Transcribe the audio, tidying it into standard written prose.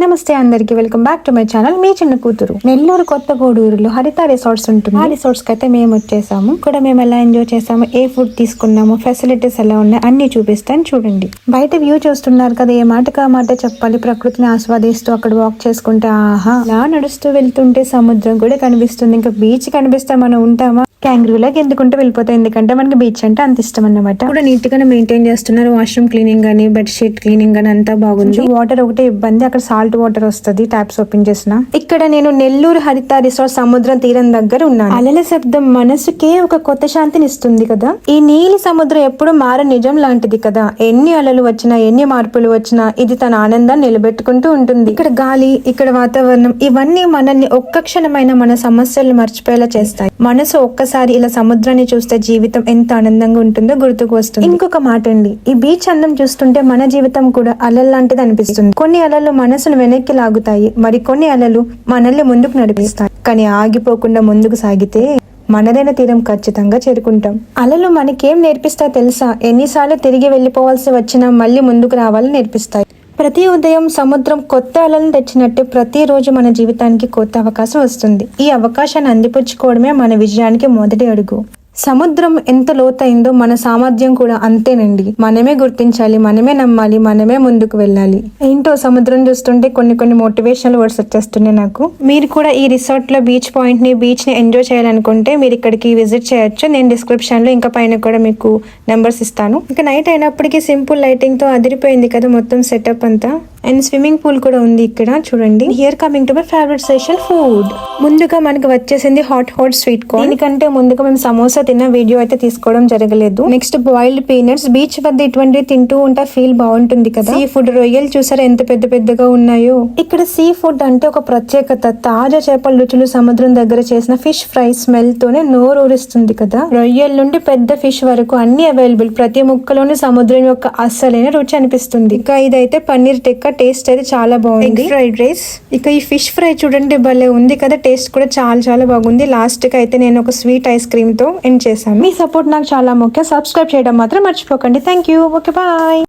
నమస్తే అందరికి, welcome back to my channel. మీ చిన్న కూతురు. నెల్లూరు కొత్త గూడూరులో హరిత రిసార్ట్స్ ఉంటుంది. ఆ రిసార్ట్స్ కి అయితే మేము వచ్చేసాము. కూడా మేము ఎలా ఎంజాయ్ చేసాము, ఏ ఫుడ్ తీసుకున్నాము, ఫెసిలిటీస్ ఎలా ఉన్నాయి అన్ని చూపిస్తాను చూడండి. బయట వ్యూ చూస్తున్నారు కదా, ఏ మాటకు ఆ మాట చెప్పాలి. ప్రకృతిని ఆస్వాదిస్తూ అక్కడ వాక్ చేసుకుంటే ఆహా, అలా నడుస్తూ వెళ్తుంటే సముద్రం కూడా కనిపిస్తుంది. ఇంకా బీచ్ కనిపిస్తే మనం ఉంటామా? క్యాంగ్రూలాగా ఎందుకుంటే వెళ్ళిపోతాయి, ఎందుకంటే మనకి బీచ్ అంటే అంత ఇష్టం అన్నమాట. కూడా నీట్ గానే మెయింటైన్ చేస్తున్నారు. వాష్రూమ్ క్లీనింగ్ గానీ, బెడ్ షీట్ క్లీనింగ్ గానీ అంతా బాగుంది. వాటర్ ఒకటే ఇబ్బంది, అక్కడ సాల్ట్ వాటర్ వస్తుంది ట్యాప్స్ ఓపెన్ చేసిన. ఇక్కడ నేను నెల్లూరు హరిత రిసార్ట్ సముద్రం తీరం దగ్గర ఉన్నాను. అలల శబ్దం మనసుకే ఒక కొత్త శాంతిని ఇస్తుంది కదా. ఈ నీలి సముద్రం ఎప్పుడు మార నిజం లాంటిది కదా. ఎన్ని అలలు వచ్చినా, ఎన్ని మార్పులు వచ్చినా ఇది తన ఆనందాన్ని నిలబెట్టుకుంటూ ఉంటుంది. ఇక్కడ గాలి, ఇక్కడ వాతావరణం ఇవన్నీ మనల్ని ఒక్క క్షణమైన మన సమస్యలు మర్చిపోయేలా చేస్తాయి. మనసు ఒక్కసారి ఇలా సముద్రాన్ని చూస్తే జీవితం ఎంత ఆనందంగా ఉంటుందో గుర్తుకు వస్తుంది. ఇంకొక మాట అండి, ఈ బీచ్ అందం చూస్తుంటే మన జీవితం కూడా అలల్ లాంటిది అనిపిస్తుంది. కొన్ని అలలు మనసును వెనక్కి లాగుతాయి, మరి కొన్ని అలలు మనల్ని ముందుకు నడిపిస్తాయి. కానీ ఆగిపోకుండా ముందుకు సాగితే మనదైన తీరం ఖచ్చితంగా చేరుకుంటాం. అలలు మనకేం నేర్పిస్తాయో తెలుసా? ఎన్నిసార్లు తిరిగి వెళ్ళిపోవాల్సి వచ్చినా మళ్ళీ ముందుకు రావాలని నేర్పిస్తాయి. ప్రతి ఉదయం సముద్రం కొత్త అలలను తెచ్చినట్టు ప్రతిరోజు మన జీవితానికి కొత్త అవకాశం వస్తుంది. ఈ అవకాశాన్ని అందిపుచ్చుకోవడమే మన విజయానికి మొదటి అడుగు. సముద్రం ఎంత లోతైందో మన సామర్థ్యం కూడా అంతేనండి. మనమే గుర్తించాలి, మనమే నమ్మాలి, మనమే ముందుకు వెళ్ళాలి. ఏంటో సముద్రం చూస్తుంటే కొన్ని మోటివేషనల్ వర్డ్స్ వచ్చేస్తున్నాయి నాకు. మీరు కూడా ఈ రిసార్ట్ లో బీచ్ ని ఎంజాయ్ చేయాలనుకుంటే మీరు ఇక్కడికి విజిట్ చేయొచ్చు. నేను డిస్క్రిప్షన్ లో ఇంకా పైన కూడా మీకు నెంబర్స్ ఇస్తాను. ఇంకా నైట్ అయినప్పటికీ సింపుల్ లైటింగ్ తో అదిరిపోయింది కదా మొత్తం సెటప్ అంతా. అండ్ స్విమ్మింగ్ పూల్ కూడా ఉంది ఇక్కడ చూడండి. Here coming to my favourite session, food. ముందుగా మనకు వచ్చేసింది హాట్ స్వీట్ కార్న్. దీనికంటే ముందుగా మేము సమోసా తిన్న వీడియో అయితే తీసుకోవడం జరగలేదు. Next boiled peanuts. బీచ్ వద్ద ఇటువంటివి తింటూ ఉంటే ఫీల్ బాగుంటుంది కదా. సీ ఫుడ్, రొయ్యలు చూసారా ఎంత పెద్దగా ఉన్నాయో. ఇక్కడ సీ ఫుడ్ అంటే ఒక ప్రత్యేకత. తాజా చేపల రుచులు, సముద్రం దగ్గర చేసిన ఫిష్ ఫ్రై స్మెల్ తోనే నోరు ఊరిస్తుంది కదా. రొయ్యల నుండి పెద్ద ఫిష్ వరకు అన్ని అవైలబుల్. ప్రతి ముక్కలోని సముద్రం యొక్క అస్సలైన రుచి అనిపిస్తుంది. ఇక ఇదైతే పన్నీర్ టిక్కా. టేస్ట్ అయితే చాలా బాగుంది. Fried rice. ఇక ఈ ఫిష్ ఫ్రై చూడండి భలే ఉంది కదా. టేస్ట్ కూడా చాలా బాగుంది. లాస్ట్ కి అయితే నేను ఒక స్వీట్ ఐస్ క్రీమ్ తో ఎండ్ చేశాను. మీ సపోర్ట్ నాకు చాలా ముఖ్యం. సబ్స్క్రైబ్ చేయడం మాత్రం మర్చిపోకండి. Thank you. Okay, bye.